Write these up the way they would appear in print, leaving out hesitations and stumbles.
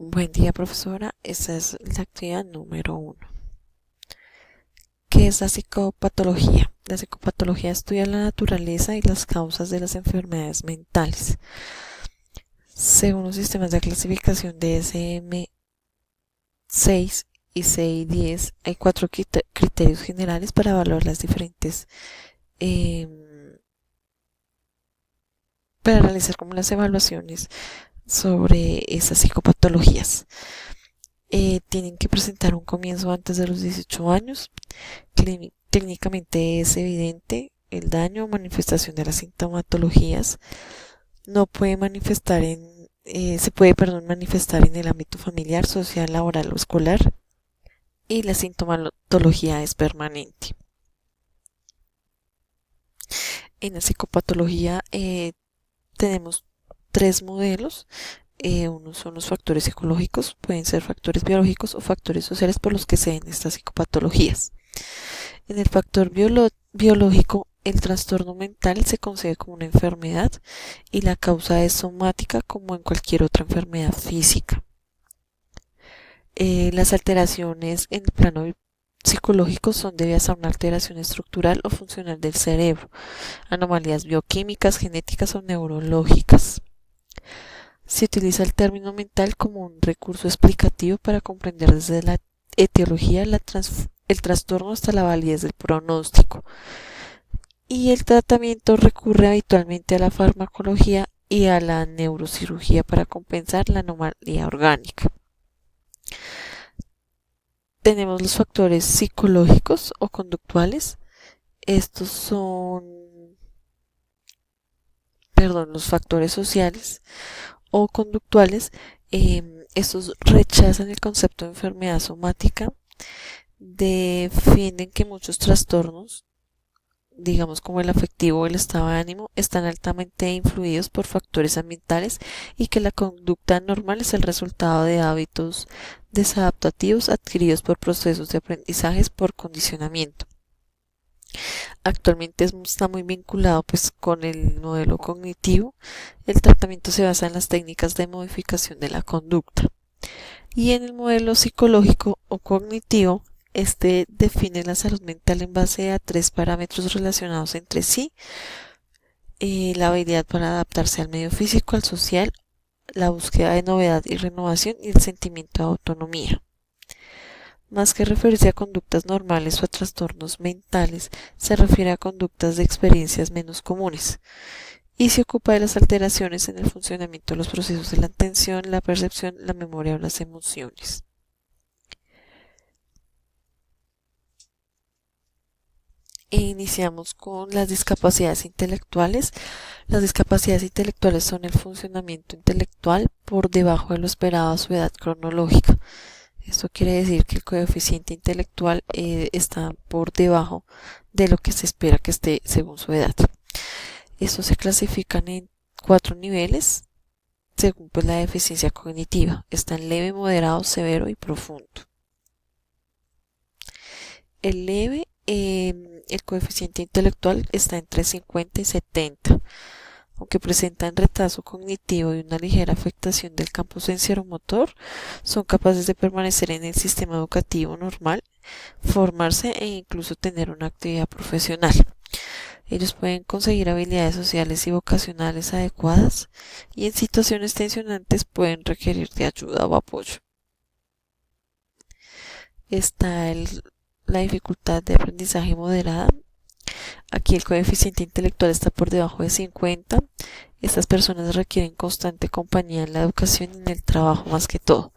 Buen día, profesora. Esta es la actividad número 1. ¿Qué es la psicopatología? La psicopatología estudia la naturaleza y las causas de las enfermedades mentales. Según los sistemas de clasificación de DSM-6 y CI-10, hay 4 criterios generales para evaluar las diferentes, para realizar como las evaluaciones sobre esas psicopatologías. Tienen que presentar un comienzo antes de los 18 años. Clínicamente es evidente el daño o manifestación de las sintomatologías. No puede manifestar se puede, manifestar en el ámbito familiar, social, laboral o escolar, y la sintomatología es permanente. En la psicopatología tenemos 3 modelos. Unos son los factores psicológicos, pueden ser factores biológicos o factores sociales por los que se den estas psicopatologías. En el factor biológico, el trastorno mental se concibe como una enfermedad y la causa es somática como en cualquier otra enfermedad física. Las alteraciones en el plano psicológico son debidas a una alteración estructural o funcional del cerebro, anomalías bioquímicas, genéticas o neurológicas. Se utiliza el término mental como un recurso explicativo para comprender desde la etiología el trastorno hasta la validez del pronóstico. Y el tratamiento recurre habitualmente a la farmacología y a la neurocirugía para compensar la anomalía orgánica. Tenemos los factores psicológicos o conductuales. Estos son, los factores sociales o conductuales. Estos rechazan el concepto de enfermedad somática, defienden que muchos trastornos, digamos como el afectivo o el estado de ánimo, están altamente influidos por factores ambientales y que la conducta normal es el resultado de hábitos desadaptativos adquiridos por procesos de aprendizajes por condicionamiento. Actualmente está muy vinculado pues con el modelo cognitivo. El tratamiento se basa en las técnicas de modificación de la conducta. Y en el modelo psicológico o cognitivo, este define la salud mental en base a 3 parámetros relacionados entre sí: la habilidad para adaptarse al medio físico, al social, la búsqueda de novedad y renovación y el sentimiento de autonomía. Más que referirse a conductas normales o a trastornos mentales, se refiere a conductas de experiencias menos comunes y se ocupa de las alteraciones en el funcionamiento de los procesos de la atención, la percepción, la memoria o las emociones. Iniciamos con las discapacidades intelectuales. Las discapacidades intelectuales son el funcionamiento intelectual por debajo de lo esperado a su edad cronológica. Esto quiere decir que el coeficiente intelectual está por debajo de lo que se espera que esté según su edad. Estos se clasifican en 4 niveles según pues, la deficiencia cognitiva. Está en leve, moderado, severo y profundo. El leve, el coeficiente intelectual está entre 50 y 70. Aunque presentan retraso cognitivo y una ligera afectación del campo sensoromotor, son capaces de permanecer en el sistema educativo normal, formarse e incluso tener una actividad profesional. Ellos pueden conseguir habilidades sociales y vocacionales adecuadas y en situaciones tensionantes pueden requerir de ayuda o apoyo. Está la dificultad de aprendizaje moderada. Aquí el coeficiente intelectual está por debajo de 50. Estas personas requieren constante compañía en la educación y en el trabajo más que todo.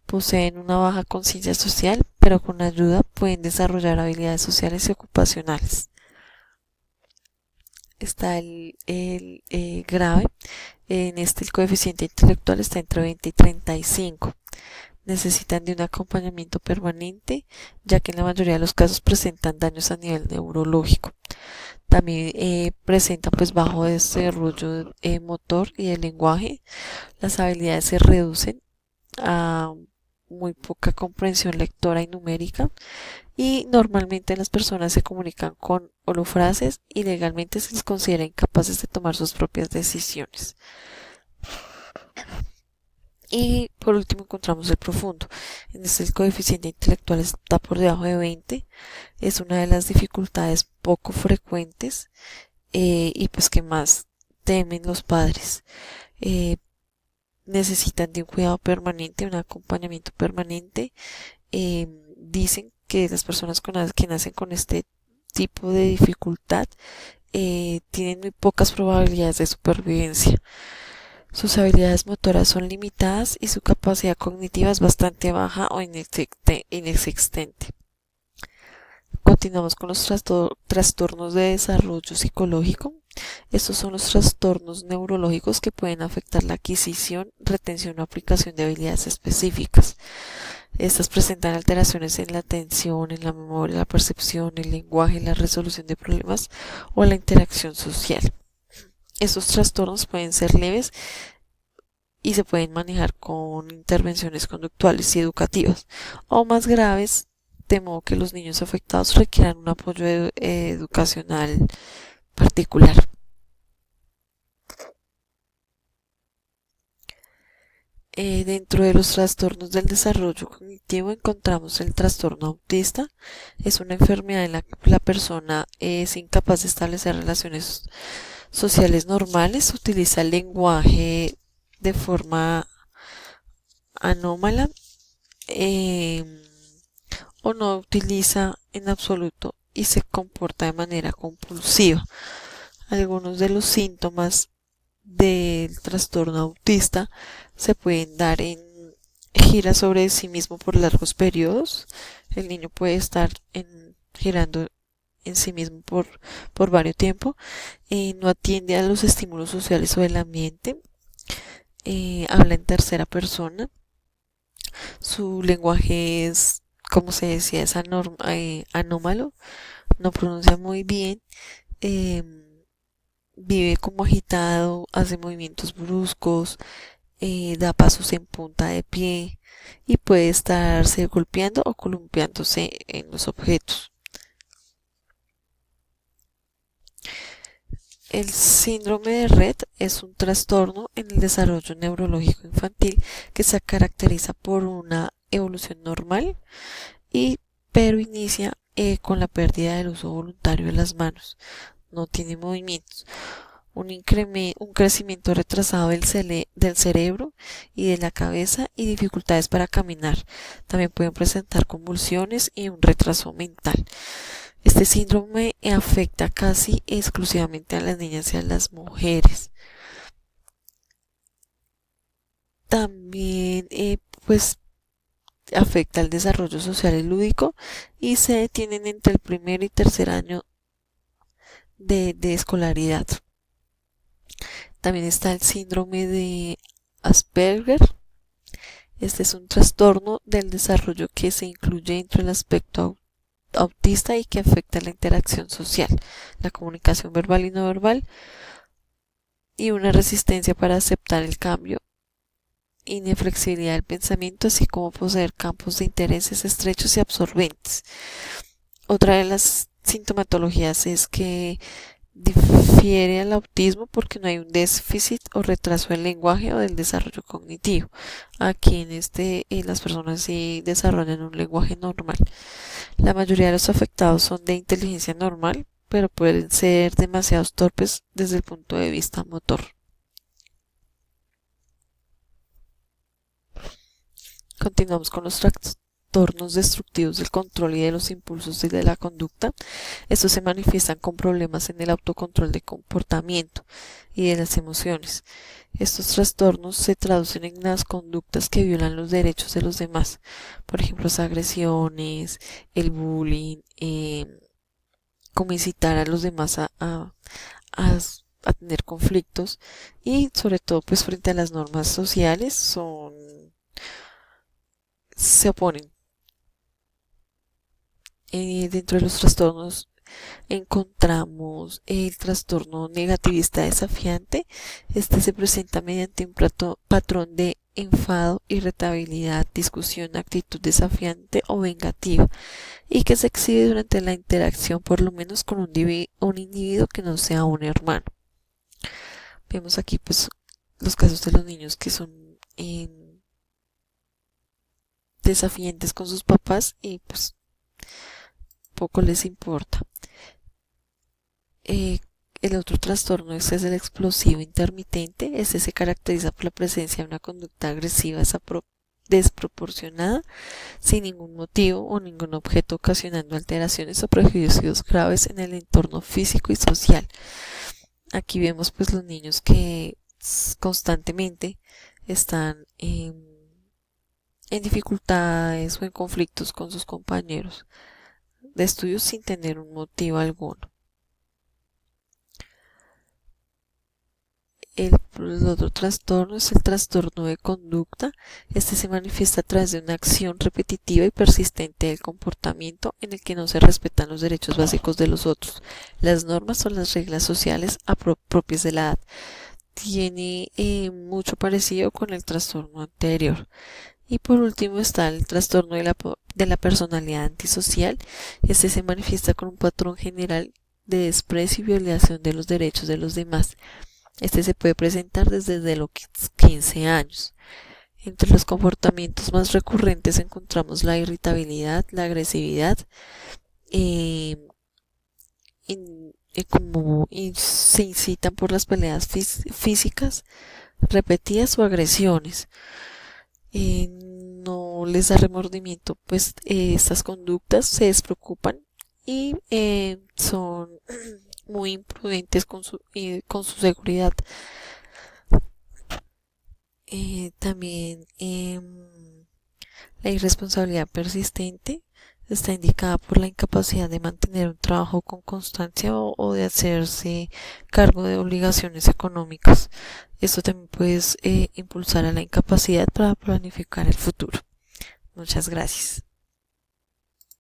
Poseen una baja conciencia social, pero con ayuda pueden desarrollar habilidades sociales y ocupacionales. Está el grave. En este el coeficiente intelectual está entre 20 y 35. Necesitan de un acompañamiento permanente, ya que en la mayoría de los casos presentan daños a nivel neurológico. También presentan pues bajo desarrollo motor y el lenguaje. Las habilidades se reducen a muy poca comprensión lectora y numérica, y normalmente las personas se comunican con holofrases y legalmente se les considera incapaces de tomar sus propias decisiones. Y Por último encontramos el profundo. En este el coeficiente intelectual está por debajo de 20. Es una de las dificultades poco frecuentes y pues que más temen los padres. Eh, Necesitan de un cuidado permanente, un acompañamiento permanente. Dicen que las personas que nacen con este tipo de dificultad tienen muy pocas probabilidades de supervivencia. Sus habilidades motoras son limitadas y su capacidad cognitiva es bastante baja o inexistente. Continuamos con los trastornos de desarrollo psicológico. Estos son los trastornos neurológicos que pueden afectar la adquisición, retención o aplicación de habilidades específicas. Estas presentan alteraciones en la atención, en la memoria, la percepción, el lenguaje, la resolución de problemas o la interacción social. Estos trastornos pueden ser leves y se pueden manejar con intervenciones conductuales y educativas, o más graves, de modo que los niños afectados requieran un apoyo educacional particular. Dentro de los trastornos del desarrollo cognitivo encontramos el trastorno autista. Es una enfermedad en la que la persona es incapaz de establecer relaciones sociales normales, utiliza el lenguaje de forma anómala o no utiliza en absoluto y se comporta de manera compulsiva. Algunos de los síntomas del trastorno autista se pueden dar en gira sobre sí mismo por largos periodos. El niño puede estar girando en sí mismo por varios tiempo. No atiende a los estímulos sociales o del ambiente. Habla en tercera persona. Su lenguaje es, como se decía, es anómalo. No pronuncia muy bien. Vive como agitado, hace movimientos bruscos, da pasos en punta de pie y puede estarse golpeando o columpiándose en los objetos. El síndrome de Rett es un trastorno en el desarrollo neurológico infantil que se caracteriza por una evolución normal pero inicia con la pérdida del uso voluntario de las manos. No tiene movimientos. Un crecimiento retrasado del cerebro y de la cabeza y dificultades para caminar. También pueden presentar convulsiones y un retraso mental. Este síndrome afecta casi exclusivamente a las niñas y a las mujeres. También pues afecta al desarrollo social y lúdico y se detienen entre el primer y tercer año de escolaridad. También está el síndrome de Asperger. Este es un trastorno del desarrollo que se incluye dentro del aspecto autista y que afecta la interacción social, la comunicación verbal y no verbal y una resistencia para aceptar el cambio, inflexibilidad del pensamiento, así como poseer campos de intereses estrechos y absorbentes. Otra de las sintomatologías es que difiere al autismo porque no hay un déficit o retraso del lenguaje o del desarrollo cognitivo. Aquí las personas sí desarrollan un lenguaje normal. La mayoría de los afectados son de inteligencia normal, pero pueden ser demasiado torpes desde el punto de vista motor. Continuamos con los trastornos destructivos del control y de los impulsos y de la conducta. Estos se manifiestan con problemas en el autocontrol de comportamiento y de las emociones. Estos trastornos se traducen en las conductas que violan los derechos de los demás, por ejemplo, las agresiones, el bullying, como incitar a los demás a tener conflictos y sobre todo pues frente a las normas sociales se oponen. Dentro de los trastornos encontramos el trastorno negativista desafiante. Este se presenta mediante un patrón de enfado, irritabilidad, discusión, actitud desafiante o vengativa y que se exhibe durante la interacción por lo menos con un individuo que no sea un hermano. Vemos aquí pues los casos de los niños que son desafiantes con sus papás y pues poco les importa. Eh, el otro trastorno es el explosivo intermitente. Este se caracteriza por la presencia de una conducta agresiva desproporcionada, sin ningún motivo o ningún objeto, ocasionando alteraciones o prejuicios graves en el entorno físico y social. Aquí vemos pues los niños que constantemente están en dificultades o en conflictos con sus compañeros de estudios sin tener un motivo alguno. El otro trastorno es el trastorno de conducta. Este se manifiesta a través de una acción repetitiva y persistente del comportamiento en el que no se respetan los derechos básicos de los otros, las normas o las reglas sociales propias de la edad. Tiene mucho parecido con el trastorno anterior. Y por último está el trastorno de la personalidad antisocial. Este se manifiesta con un patrón general de desprecio y violación de los derechos de los demás. Este se puede presentar desde los 15 años. Entre los comportamientos más recurrentes encontramos la irritabilidad, la agresividad, y se incitan por las peleas físicas repetidas o agresiones. No les da remordimiento, pues estas conductas se despreocupan y son muy imprudentes con su seguridad. También la irresponsabilidad persistente está indicada por la incapacidad de mantener un trabajo con constancia o de hacerse cargo de obligaciones económicas. Esto también puede impulsar a la incapacidad para planificar el futuro. Muchas gracias.